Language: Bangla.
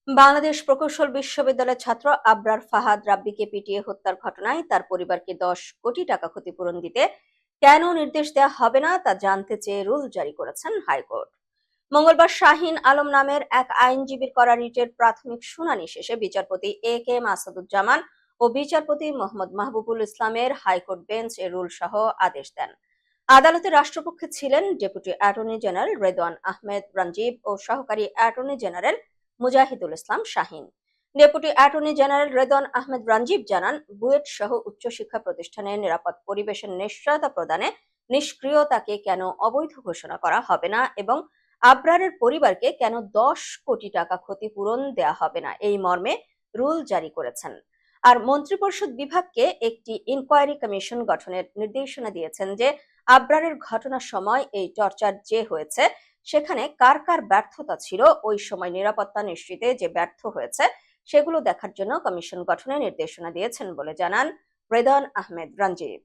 বাংলাদেশ প্রকৌশল বিশ্ববিদ্যালয়ের ছাত্র আবরার ফাহাদ রাব্বিকে পিটিয়ে হত্যার ঘটনায় তার পরিবারকে 10 কোটি টাকা ক্ষতিপূরণ দিতে কেন নির্দেশ দেওয়া হবে না তা জানতে চেয়ে রুল জারি করেছেন হাইকোর্ট। মঙ্গলবার শাহিন আলম নামের এক আইনজীবীর করা রিটের প্রাথমিক শুনানি শেষে বিচারপতি A.K.M. আসাদুজ্জামান ও বিচারপতি মোহাম্মদ মাহবুবুল ইসলামের হাইকোর্ট বেঞ্চ এ রুল সহ আদেশ দেন। আদালতে রাষ্ট্রপক্ষে ছিলেন deputy attorney general Redwan Ahmed Ranjib ও সহকারী attorney general Mujahidul Islam Shahin. Deputy attorney general Redwan Ahmed Ranjib জানান, বুয়েট সহ উচ্চশিক্ষা প্রতিষ্ঠানের নিরাপদ পরিবেশের নিশ্চয়তা প্রদানে নিষ্ক্রিয়তাকে কেন অবৈধ ঘোষণা করা হবে না এবং আবরারের পরিবারকে কেন 10 কোটি টাকা ক্ষতিপূরণ দেয়া হবে না এই মর্মে রুল জারি করেছেন। আর মন্ত্রিপরিষদ বিভাগকে একটি ইনকোয়ারি কমিশন গঠনের নির্দেশনা দিয়েছেন যে আবরারের ঘটনার সময় এই চর্চার যে হয়েছে সেখানে কার কার ব্যর্থতা ছিল, ওই সময় নিরাপত্তা নিশ্চিতে যে ব্যর্থ হয়েছে সেগুলো দেখার জন্য কমিশন গঠনের নির্দেশনা দিয়েছেন বলে জানান রেদওয়ান আহমেদ রাঞ্জিব।